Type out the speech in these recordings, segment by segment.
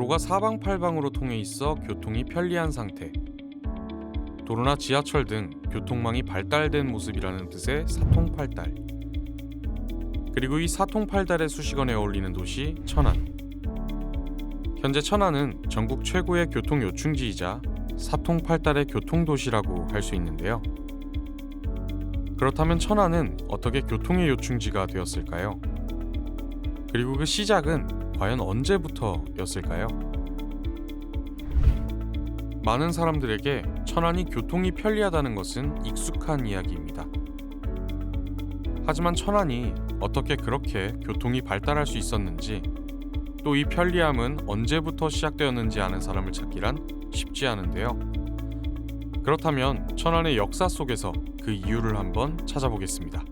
도로가 사방팔방으로 통해 있어 교통이 편리한 상태. 도로나 지하철 등 교통망이 발달된 모습이라는 뜻의 사통팔달. 그리고 이 사통팔달의 수식어에 어울리는 도시 천안. 현재 천안은 전국 최고의 교통 요충지이자 사통팔달의 교통도시라고 할 수 있는데요. 그렇다면 천안은 어떻게 교통의 요충지가 되었을까요? 그리고 그 시작은 과연 언제부터였을까요? 많은 사람들에게 천안이 교통이 편리하다는 것은 익숙한 이야기입니다. 하지만 천안이 어떻게 그렇게 교통이 발달할 수 있었는지, 또 이 편리함은 언제부터 시작되었는지 아는 사람을 찾기란 쉽지 않은데요. 그렇다면 천안의 역사 속에서 그 이유를 한번 찾아보겠습니다.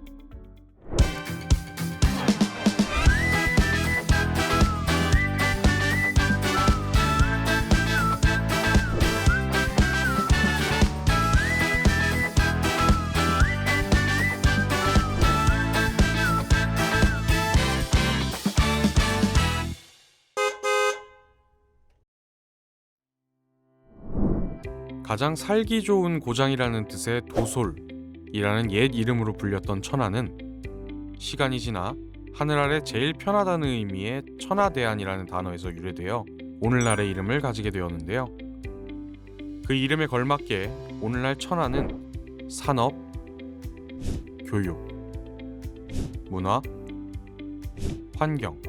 가장 살기 좋은 고장이라는 뜻의 도솔이라는 옛 이름으로 불렸던 천안은 시간이 지나 하늘 아래 제일 편하다는 의미의 천하대안이라는 단어에서 유래되어 오늘날의 이름을 가지게 되었는데요. 그 이름에 걸맞게 오늘날 천안은 산업, 교육, 문화, 환경,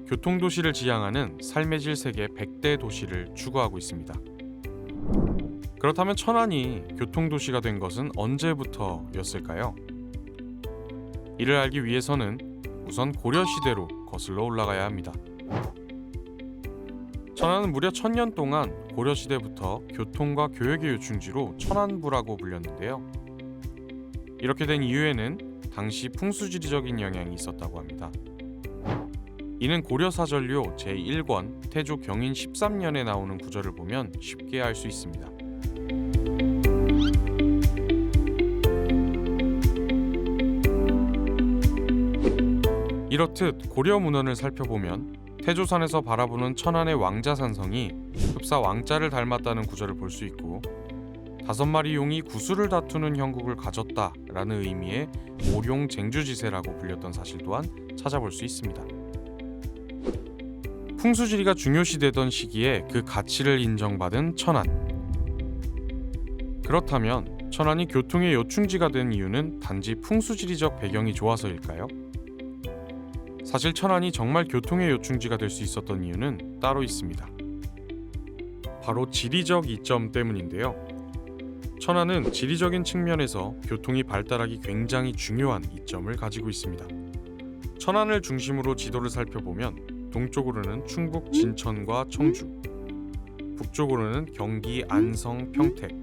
교통도시를 지향하는 삶의 질 세계 100대 도시를 추구하고 있습니다. 그렇다면 천안이 교통도시가 된 것은 언제부터였을까요? 이를 알기 위해서는 우선 고려시대로 거슬러 올라가야 합니다. 천안은 무려 1000년 동안 고려시대부터 교통과 교역의 요충지로 천안부라고 불렸는데요. 이렇게 된 이유에는 당시 풍수지리적인 영향이 있었다고 합니다. 이는 고려사전료 제1권 태조 경인 13년에 나오는 구절을 보면 쉽게 알 수 있습니다. 이렇듯 고려 문헌을 살펴보면 태조산에서 바라보는 천안의 왕자산성이 흡사 왕자를 닮았다는 구절을 볼 수 있고, 5마리 용이 구슬을 다투는 형국을 가졌다라는 의미의 오룡쟁주지세라고 불렸던 사실 또한 찾아볼 수 있습니다. 풍수지리가 중요시되던 시기에 그 가치를 인정받은 천안. 그렇다면 천안이 교통의 요충지가 된 이유는 단지 풍수지리적 배경이 좋아서일까요? 사실 천안이 정말 교통의 요충지가 될 수 있었던 이유는 따로 있습니다. 바로 지리적 이점 때문인데요. 천안은 지리적인 측면에서 교통이 발달하기 굉장히 중요한 이점을 가지고 있습니다. 천안을 중심으로 지도를 살펴보면 동쪽으로는 충북 진천과 청주, 북쪽으로는 경기 안성, 평택,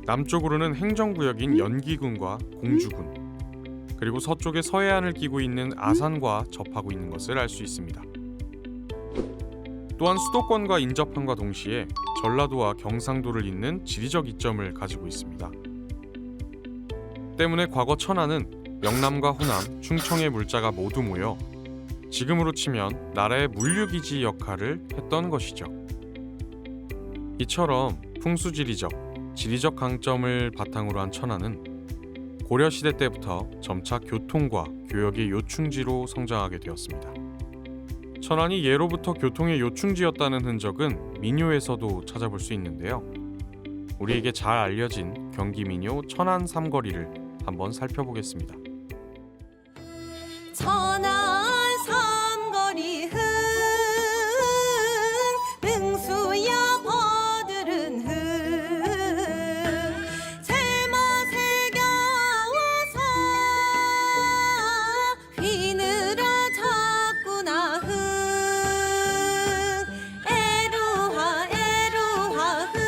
남쪽으로는 행정구역인 연기군과 공주군, 그리고 서쪽에 서해안을 끼고 있는 아산과 접하고 있는 것을 알 수 있습니다. 또한 수도권과 인접함과 동시에 전라도와 경상도를 잇는 지리적 이점을 가지고 있습니다. 때문에 과거 천안은 영남과 호남, 충청의 물자가 모두 모여 지금으로 치면 나라의 물류기지 역할을 했던 것이죠. 이처럼 풍수지리적, 지리적 강점을 바탕으로 한 천안은 고려시대 때부터 점차 교통과 교역의 요충지로 성장하게 되었습니다. 천안이 예로부터 교통의 요충지였다는 흔적은 민요에서도 찾아볼 수 있는데요. 우리에게 잘 알려진 경기 민요 천안 삼거리를 한번 살펴보겠습니다. 천안 삼거리 흥 능수야 버들은 흥 세마새 겨워서 휘느라 자꾸나 흥 애루하 애루하 흥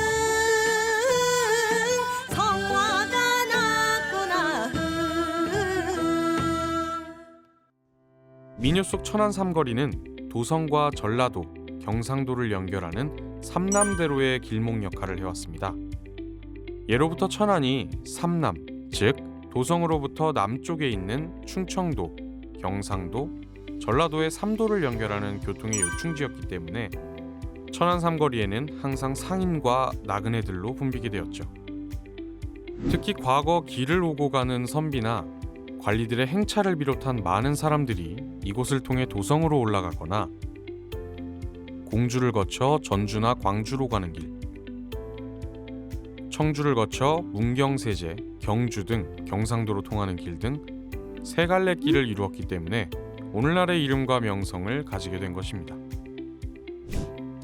성화가 났구나 흥. 민요 속 천안 삼거리는 도성과 전라도, 경상도를 연결하는 삼남대로의 길목 역할을 해왔습니다. 예로부터 천안이 삼남, 즉 도성으로부터 남쪽에 있는 충청도, 경상도, 전라도의 삼도를 연결하는 교통의 요충지였기 때문에 천안 삼거리에는 항상 상인과 나그네들로 붐비게 되었죠. 특히 과거 길을 오고 가는 선비나 관리들의 행차를 비롯한 많은 사람들이 이곳을 통해 도성으로 올라가거나 공주를 거쳐 전주나 광주로 가는 길, 청주를 거쳐 문경, 세제, 경주 등 경상도로 통하는 길 등 세 갈래 길을 이루었기 때문에 오늘날의 이름과 명성을 가지게 된 것입니다.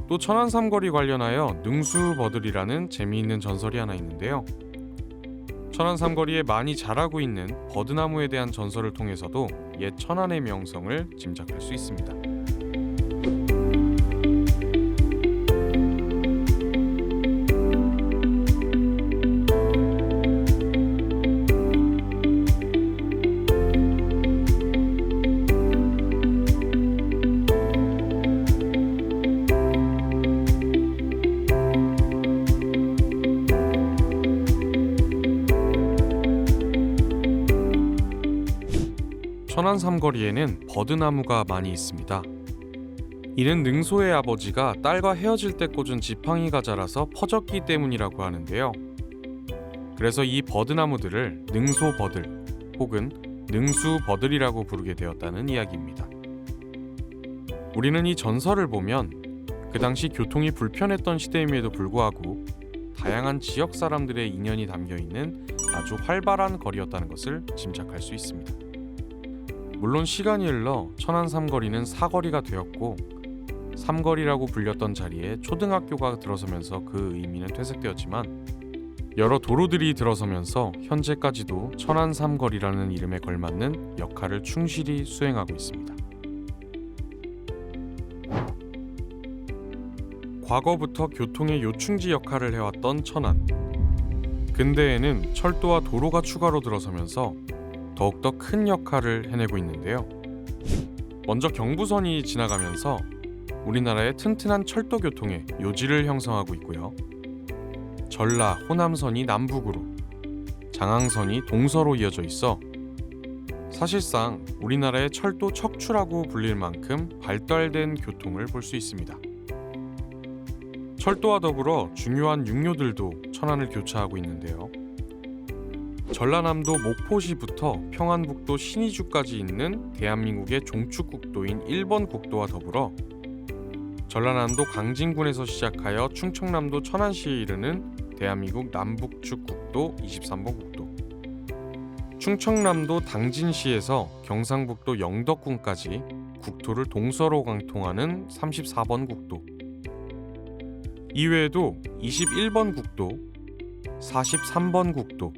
또 천안 삼거리 관련하여 능수버들이라는 재미있는 전설이 하나 있는데요. 천안 삼거리에 많이 자라고 있는 버드나무에 대한 전설을 통해서도 옛 천안의 명성을 짐작할 수 있습니다. 천안 삼거리에는 버드나무가 많이 있습니다. 이는 능소의 아버지가 딸과 헤어질 때 꽂은 지팡이가 자라서 퍼졌기 때문이라고 하는데요. 그래서 이 버드나무들을 능소버들 혹은 능수버들이라고 부르게 되었다는 이야기입니다. 우리는 이 전설을 보면 그 당시 교통이 불편했던 시대임에도 불구하고 다양한 지역 사람들의 인연이 담겨있는 아주 활발한 거리였다는 것을 짐작할 수 있습니다. 물론 시간이 흘러 천안 삼거리는 사거리가 되었고 삼거리라고 불렸던 자리에 초등학교가 들어서면서 그 의미는 퇴색되었지만 여러 도로들이 들어서면서 현재까지도 천안 삼거리라는 이름에 걸맞는 역할을 충실히 수행하고 있습니다. 과거부터 교통의 요충지 역할을 해왔던 천안. 근대에는 철도와 도로가 추가로 들어서면서 더욱더 큰 역할을 해내고 있는데요. 먼저 경부선이 지나가면서 우리나라의 튼튼한 철도 교통의 요지를 형성하고 있고요. 전라, 호남선이 남북으로, 장항선이 동서로 이어져 있어 사실상 우리나라의 철도 척추라고 불릴 만큼 발달된 교통을 볼 수 있습니다. 철도와 더불어 중요한 육로들도 천안을 교차하고 있는데요. 전라남도 목포시부터 평안북도 신의주까지 있는 대한민국의 종축국도인 1번 국도와 더불어 전라남도 강진군에서 시작하여 충청남도 천안시에 이르는 대한민국 남북측 국도 23번 국도, 충청남도 당진시에서 경상북도 영덕군까지 국토를 동서로 관통하는 34번 국도, 이외에도 21번 국도, 43번 국도,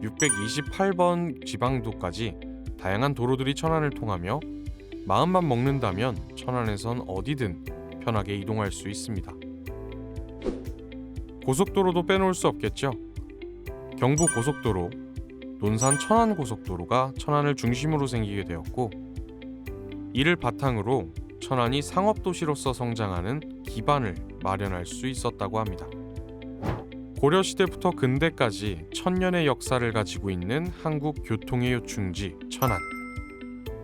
628번 지방도까지 다양한 도로들이 천안을 통하며 마음만 먹는다면 천안에선 어디든 편하게 이동할 수 있습니다. 고속도로도 빼놓을 수 없겠죠. 경부고속도로, 논산 천안고속도로가 천안을 중심으로 생기게 되었고 이를 바탕으로 천안이 상업도시로서 성장하는 기반을 마련할 수 있었다고 합니다. 고려시대부터 근대까지 천년의 역사를 가지고 있는 한국 교통의 요충지 천안.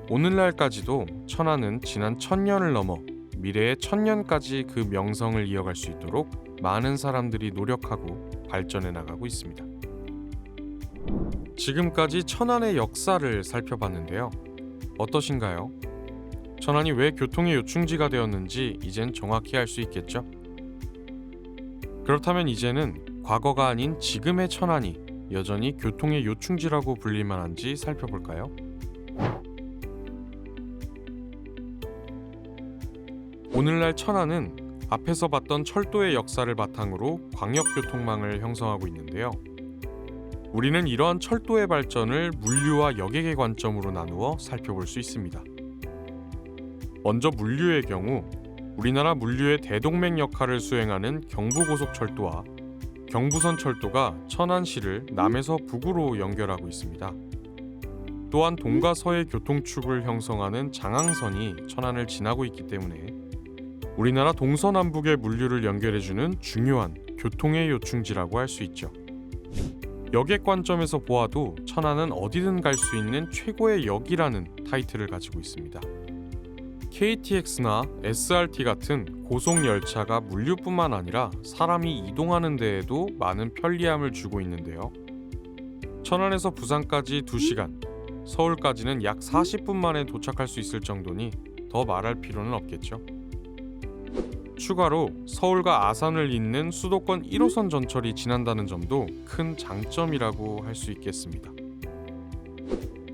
오늘날까지도 천안은 지난 1000년을 넘어 미래의 1000년까지 그 명성을 이어갈 수 있도록 많은 사람들이 노력하고 발전해 나가고 있습니다. 지금까지 천안의 역사를 살펴봤는데요. 어떠신가요? 천안이 왜 교통의 요충지가 되었는지 이젠 정확히 알 수 있겠죠? 그렇다면 이제는 과거가 아닌 지금의 천안이 여전히 교통의 요충지라고 불릴 만한지 살펴볼까요? 오늘날 천안은 앞에서 봤던 철도의 역사를 바탕으로 광역교통망을 형성하고 있는데요. 우리는 이러한 철도의 발전을 물류와 여객의 관점으로 나누어 살펴볼 수 있습니다. 먼저 물류의 경우 우리나라 물류의 대동맥 역할을 수행하는 경부고속철도와 경부선철도가 천안시를 남에서 북으로 연결하고 있습니다. 또한 동과 서의 교통축을 형성하는 장항선이 천안을 지나고 있기 때문에 우리나라 동서남북의 물류를 연결해주는 중요한 교통의 요충지라고 할 수 있죠. 여객 관점에서 보아도 천안은 어디든 갈 수 있는 최고의 역이라는 타이틀을 가지고 있습니다. KTX나 SRT 같은 고속열차가 물류뿐만 아니라 사람이 이동하는 데에도 많은 편리함을 주고 있는데요. 천안에서 부산까지 2시간, 서울까지는 약 40분 만에 도착할 수 있을 정도니 더 말할 필요는 없겠죠. 추가로 서울과 아산을 잇는 수도권 1호선 전철이 지난다는 점도 큰 장점이라고 할 수 있겠습니다.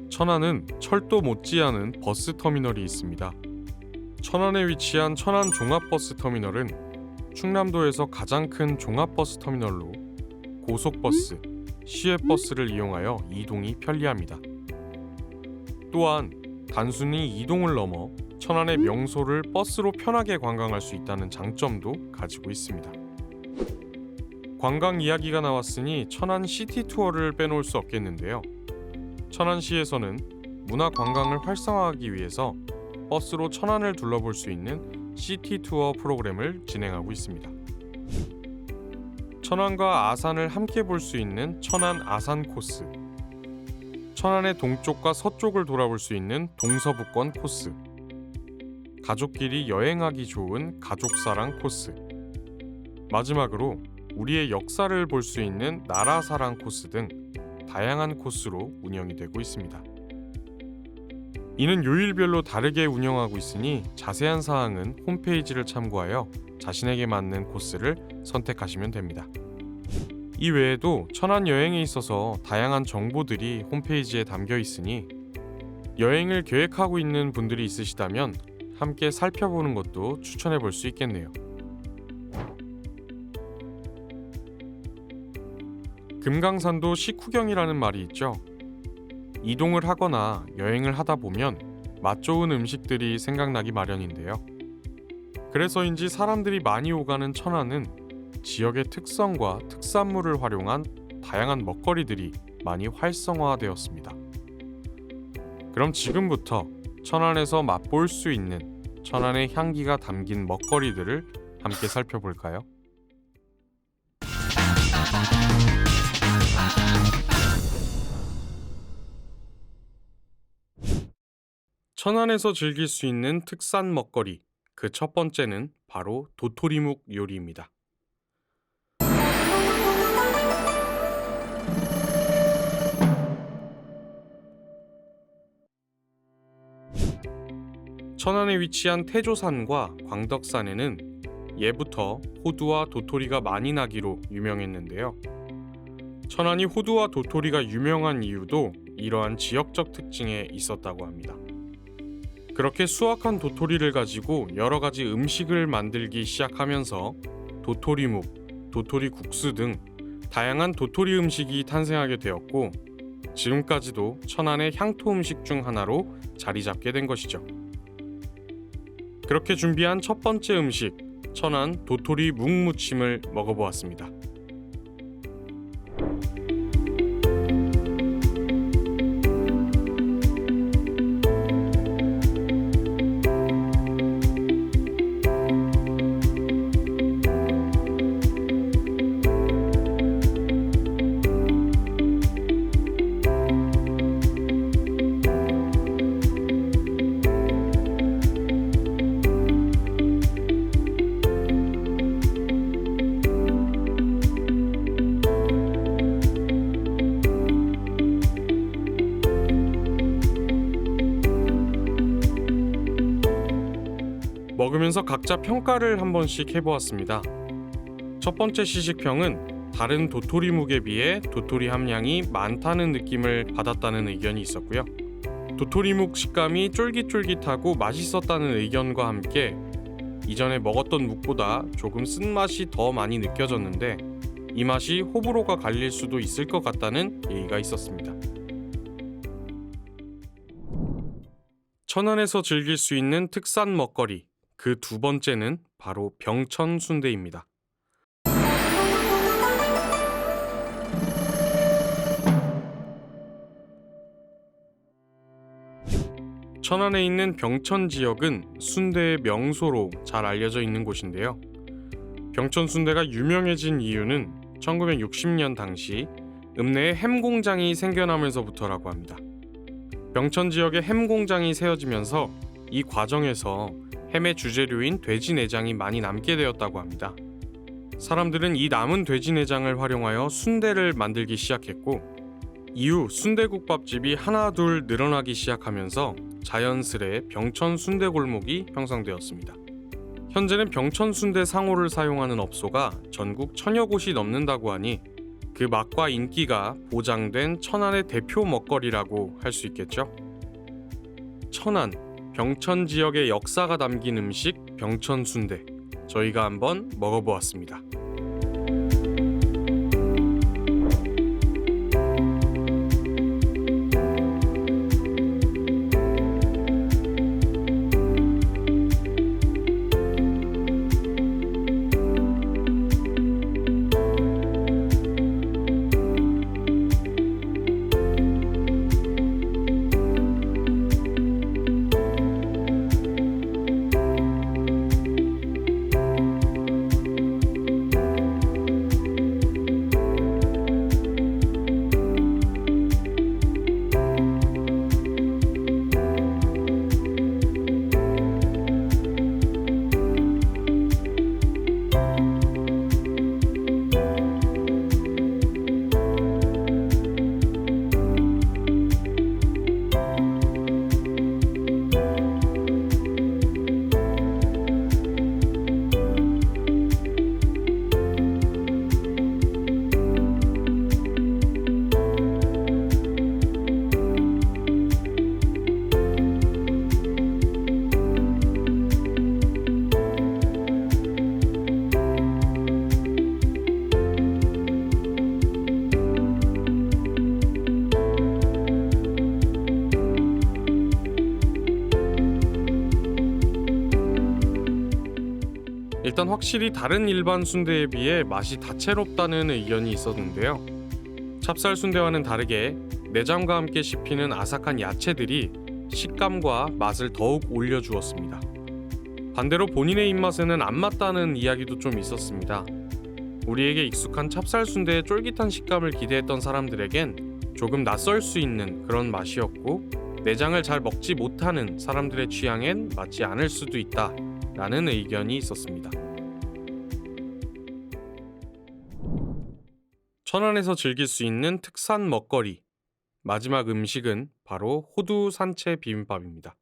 천안은 철도 못지않은 버스 터미널이 있습니다. 천안에 위치한 천안 종합버스 터미널은 충남도에서 가장 큰 종합버스 터미널로 고속버스, 시외버스를 이용하여 이동이 편리합니다. 또한 단순히 이동을 넘어 천안의 명소를 버스로 편하게 관광할 수 있다는 장점도 가지고 있습니다. 관광 이야기가 나왔으니 천안 시티 투어를 빼놓을 수 없겠는데요. 천안시에서는 문화 관광을 활성화하기 위해서 버스로 천안을 둘러볼 수 있는 시티 투어 프로그램을 진행하고 있습니다. 천안과 아산을 함께 볼 수 있는 천안 아산 코스, 천안의 동쪽과 서쪽을 돌아볼 수 있는 동서북권 코스, 가족끼리 여행하기 좋은 가족사랑 코스, 마지막으로 우리의 역사를 볼 수 있는 나라사랑 코스 등 다양한 코스로 운영이 되고 있습니다. 이는 요일별로 다르게 운영하고 있으니 자세한 사항은 홈페이지를 참고하여 자신에게 맞는 코스를 선택하시면 됩니다. 이 외에도 천안 여행에 있어서 다양한 정보들이 홈페이지에 담겨 있으니 여행을 계획하고 있는 분들이 있으시다면 함께 살펴보는 것도 추천해 볼 수 있겠네요. 금강산도 식후경이라는 말이 있죠. 이동을 하거나 여행을 하다 보면 맛 좋은 음식들이 생각나기 마련인데요. 그래서인지 사람들이 많이 오가는 천안은 지역의 특성과 특산물을 활용한 다양한 먹거리들이 많이 활성화되었습니다. 그럼 지금부터 천안에서 맛볼 수 있는 천안의 향기가 담긴 먹거리들을 함께 살펴볼까요? 천안에서 즐길 수 있는 특산 먹거리, 그 첫 번째는 바로 도토리묵 요리입니다. 천안에 위치한 태조산과 광덕산에는 예부터 호두와 도토리가 많이 나기로 유명했는데요. 천안이 호두와 도토리가 유명한 이유도 이러한 지역적 특징에 있었다고 합니다. 그렇게 수확한 도토리를 가지고 여러 가지 음식을 만들기 시작하면서 도토리묵, 도토리국수 등 다양한 도토리 음식이 탄생하게 되었고 지금까지도 천안의 향토 음식 중 하나로 자리 잡게 된 것이죠. 그렇게 준비한 첫 번째 음식, 천안 도토리 묵무침을 먹어보았습니다. 먹으면서 각자 평가를 한 번씩 해보았습니다. 첫 번째 시식평은 다른 도토리묵에 비해 도토리 함량이 많다는 느낌을 받았다는 의견이 있었고요. 도토리묵 식감이 쫄깃쫄깃하고 맛있었다는 의견과 함께 이전에 먹었던 묵보다 조금 쓴맛이 더 많이 느껴졌는데 이 맛이 호불호가 갈릴 수도 있을 것 같다는 얘기가 있었습니다. 천안에서 즐길 수 있는 특산 먹거리, 그 두 번째는 바로 병천 순대입니다. 천안에 있는 병천 지역은 순대의 명소로 잘 알려져 있는 곳인데요. 병천 순대가 유명해진 이유는 1960년 당시 읍내에 햄 공장이 생겨나면서부터라고 합니다. 병천 지역에 햄 공장이 세워지면서 이 과정에서 햄의 주재료인 돼지 내장이 많이 남게 되었다고 합니다. 사람들은 이 남은 돼지 내장을 활용하여 순대를 만들기 시작했고, 이후 순대국밥집이 하나 둘 늘어나기 시작하면서 자연스레 병천 순대 골목이 형성되었습니다. 현재는 병천 순대 상호를 사용하는 업소가 전국 1000여 곳이 넘는다고 하니 그 맛과 인기가 보장된 천안의 대표 먹거리라고 할 수 있겠죠. 천안, 병천 지역의 역사가 담긴 음식 병천 순대, 저희가 한번 먹어보았습니다. 일단 확실히 다른 일반 순대에 비해 맛이 다채롭다는 의견이 있었는데요. 찹쌀 순대와는 다르게 내장과 함께 씹히는 아삭한 야채들이 식감과 맛을 더욱 올려주었습니다. 반대로 본인의 입맛에는 안 맞다는 이야기도 좀 있었습니다. 우리에게 익숙한 찹쌀 순대의 쫄깃한 식감을 기대했던 사람들에겐 조금 낯설 수 있는 그런 맛이었고, 내장을 잘 먹지 못하는 사람들의 취향엔 맞지 않을 수도 있다 라는 의견이 있었습니다. 천안에서 즐길 수 있는 특산 먹거리, 마지막 음식은 바로 호두 산채 비빔밥입니다.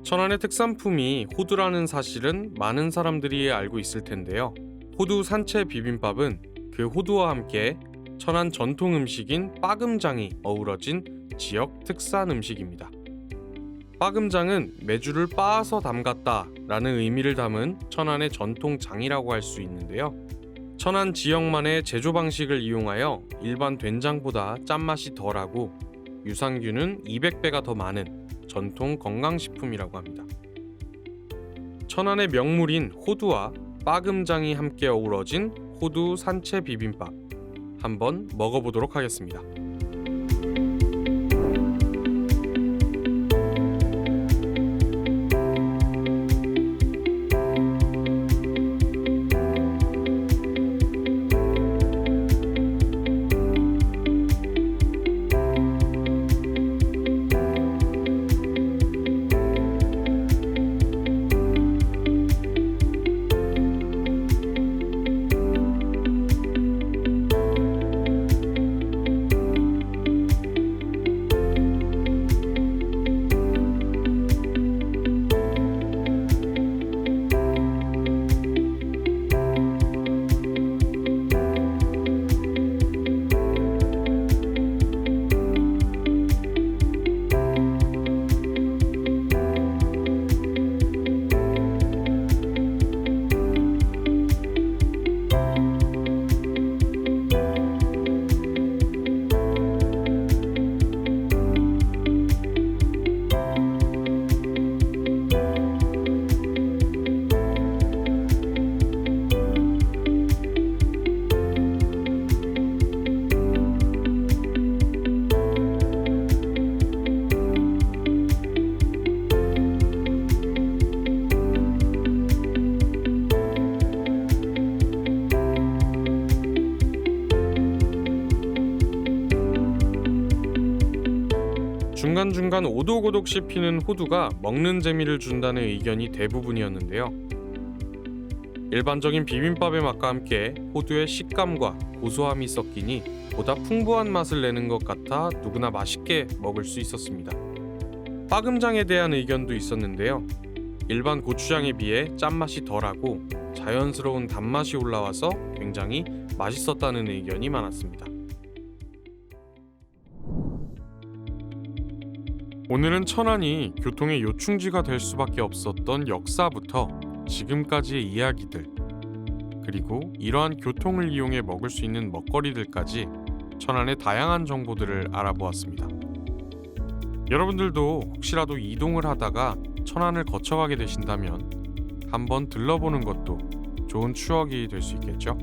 천안의 특산품이 호두라는 사실은 많은 사람들이 알고 있을 텐데요. 호두 산채 비빔밥은 그 호두와 함께 천안 전통 음식인 빠금장이 어우러진 지역 특산 음식입니다. 빠금장은 메주를 빻아서 담갔다 라는 의미를 담은 천안의 전통장이라고 할 수 있는데요. 천안 지역만의 제조 방식을 이용하여 일반 된장보다 짠맛이 덜하고 유산균은 200배가 더 많은 전통 건강식품이라고 합니다. 천안의 명물인 호두와 빠금장이 함께 어우러진 호두 산채 비빔밥, 한번 먹어보도록 하겠습니다. 중간중간 오독오독 씹히는 호두가 먹는 재미를 준다는 의견이 대부분이었는데요. 일반적인 비빔밥의 맛과 함께 호두의 식감과 고소함이 섞이니 보다 풍부한 맛을 내는 것 같아 누구나 맛있게 먹을 수 있었습니다. 빠금장에 대한 의견도 있었는데요. 일반 고추장에 비해 짠맛이 덜하고 자연스러운 단맛이 올라와서 굉장히 맛있었다는 의견이 많았습니다. 오늘은 천안이 교통의 요충지가 될 수밖에 없었던 역사부터 지금까지의 이야기들, 그리고 이러한 교통을 이용해 먹을 수 있는 먹거리들까지 천안의 다양한 정보들을 알아보았습니다. 여러분들도 혹시라도 이동을 하다가 천안을 거쳐가게 되신다면 한번 들러보는 것도 좋은 추억이 될 수 있겠죠?